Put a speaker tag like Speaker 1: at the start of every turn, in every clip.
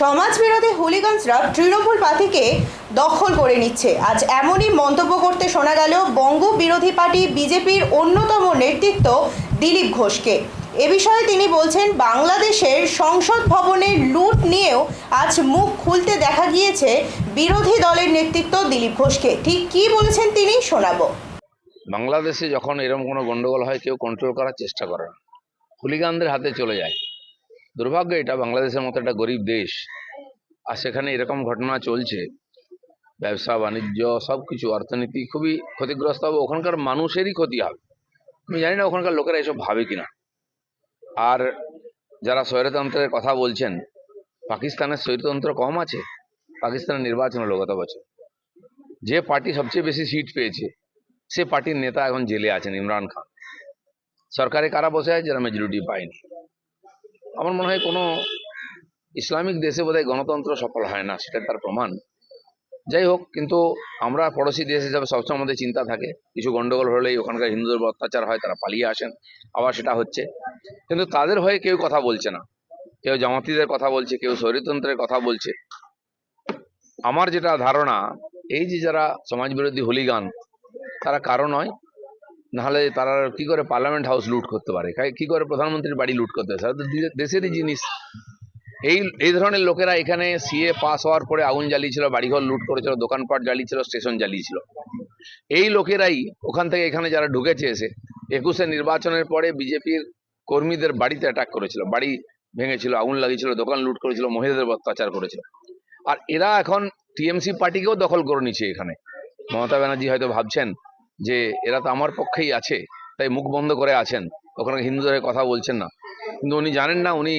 Speaker 1: সমাজ বিরোধী হুলিগানসরা তৃণমূল পার্টিকে দখল করে নিচ্ছে। আজ এমনই মন্তব্য করতে শোনা গেল বঙ্গ বিরোধী পার্টি বিজেপির অন্যতম নেতৃত্ব দিলীপ ঘোষকে। এ বিষয়ে তিনি বলছেন, বাংলাদেশের সংসদ ভবনের লুট নিয়েও আজ মুখ খুলতে দেখা গিয়েছে বিরোধী দলের নেতৃত্ব দিলীপ ঘোষকে। ঠিক কী বলেছেন তিনি শোনাবো।
Speaker 2: বাংলাদেশে যখন এরকম কোনো গন্ডগোল হয় কেউ কন্ট্রোল করার চেষ্টা করে না, হুলিগানদের হাতে চলে যায়। দুর্ভাগ্য, এটা বাংলাদেশের মতো একটা গরিব দেশ, আর সেখানে এরকম ঘটনা চলছে। ব্যবসা বাণিজ্য সব কিছু, অর্থনীতি খুবই ক্ষতিগ্রস্ত হবে, ওখানকার মানুষেরই ক্ষতি হবে। আমি জানি না ওখানকার লোকেরা এসব ভাবে কিনা। আর যারা স্বৈরতন্ত্রের কথা বলছেন, পাকিস্তানের স্বৈরতন্ত্র কম আছে? পাকিস্তানের নির্বাচন হলো গত বছর, যে পার্টি সবচেয়ে বেশি সিট পেয়েছে সে পার্টির নেতা এখন জেলে আছেন, ইমরান খান। সরকারে কারা বসে আছে যারা মেজরিটি পায়নি। আমার মনে হয় কোনো ইসলামিক দেশে বোধহয় গণতন্ত্র সফল হয় না, সেটা তার প্রমাণ। যাই হোক, কিন্তু আমরা পড়োশি দেশ হিসাবে সবসময় আমাদের চিন্তা থাকে, কিছু গন্ডগোল হলেই ওখানকার হিন্দুদের উপর অত্যাচার হয়, তারা পালিয়ে আসেন, আবার সেটা হচ্ছে। কিন্তু তাদের হয়ে কেউ কথা বলছে না, কেউ জামাতিদের কথা বলছে, কেউ স্বৈরতন্ত্রের কথা বলছে। আমার যেটা ধারণা, এই যে যারা সমাজ বিরোধী হুলিগান, তারা কারো নয়, নাহলে তারা কি করে পার্লামেন্ট হাউস লুট করতে পারে, কি করে প্রধানমন্ত্রীর বাড়ি লুট করতে পারে? দেশেরই জিনিস। এই ধরনের লোকেরা এখানে সিএ পাস হওয়ার পরে আগুন জ্বালিয়েছিল, বাড়িঘর লুট করেছিল, দোকানপাট জ্বালিয়েছিল, স্টেশন জ্বালিয়েছিল। এই লোকেরাই ওখান থেকে এখানে যারা ঢুকেছে এসে 21-এ নির্বাচনের পরে বিজেপির কর্মীদের বাড়িতে অ্যাটাক করেছিল, বাড়ি ভেঙেছিল, আগুন লাগিয়েছিল, দোকান লুট করেছিল, মহিলাদের অত্যাচার করেছিল। আর এরা এখন টিএমসি পার্টিকেও দখল করে নিচ্ছে এখানে। মমতা ব্যানার্জি হয়তো ভাবছেন যে এরা তো আমার পক্ষেই আছে, তাই মুখ বন্ধ করে আছেন, ওখানে হিন্দুদের কথা বলছেন না। কিন্তু উনি জানেন না, উনি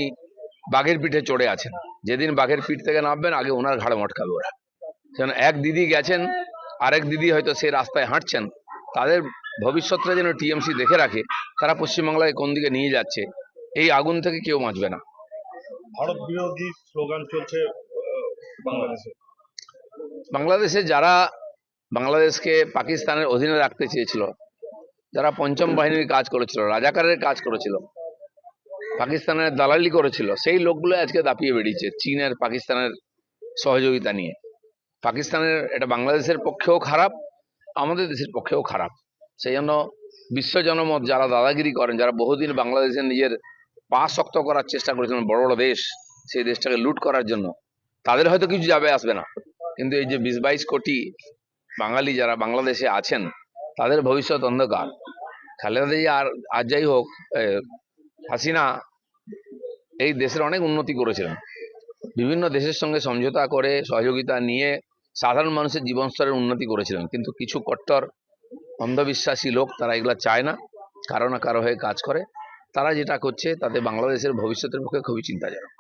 Speaker 2: বাঘের পিঠে চড়ে আছেন। যেদিন বাঘের পিঠ থেকে নামবেন, আগে ওনার ঘাড়ে মটকাবে ওরা। যেন এক দিদি গেছেন, আরেক দিদি হয়তো সে রাস্তায় হাঁটছেন, তাদের ভবিষ্যৎটা যেন টিএমসি দেখে রাখে, তারা পশ্চিমবাংলায় কোন দিকে নিয়ে যাচ্ছে, এই আগুন থেকে কেউ বাঁচবে না।
Speaker 3: ভারত বিরোধী স্লোগান চলছে
Speaker 2: বাংলাদেশে যারা বাংলাদেশকে পাকিস্তানের অধীনে রাখতে চেয়েছিল, যারা পঞ্চম বাহিনীর কাজ করেছিল, রাজাকারের কাজ করেছিল, পাকিস্তানের দালালি করেছিল, সেই লোকগুলো আজকে দাপিয়ে বেরিয়েছে চীনের, পাকিস্তানের সহযোগিতা নিয়ে। পাকিস্তানের এটা বাংলাদেশের পক্ষেও খারাপ, আমাদের দেশের পক্ষেও খারাপ। সেই জন্য বিশ্ব জনমত যারা দাদাগিরি করেন, যারা বহুদিন বাংলাদেশের নিজের পা শক্ত করার চেষ্টা করেছিলেন, বড় বড় দেশ সেই দেশটাকে লুট করার জন্য, তাদের হয়তো কিছু যাবে আসবে না, কিন্তু এই যে 20-22 কোটি বাঙালি যারা বাংলাদেশে আছেন, তাদের ভবিষ্যৎ অন্ধকার। খালেদা জিয়া আর যাই হোক, হাসিনা এই দেশের অনেক উন্নতি করেছিলেন, বিভিন্ন দেশের সঙ্গে সমঝোতা করে সহযোগিতা নিয়ে সাধারণ মানুষের জীবন স্তরের উন্নতি করেছিলেন। কিন্তু কিছু কট্টর অন্ধবিশ্বাসী লোক, তারা এগুলো চায় না, কারো না কারো হয়ে কাজ করে। তারা যেটা করছে তাতে বাংলাদেশের ভবিষ্যতের পক্ষে খুবই চিন্তাজনক।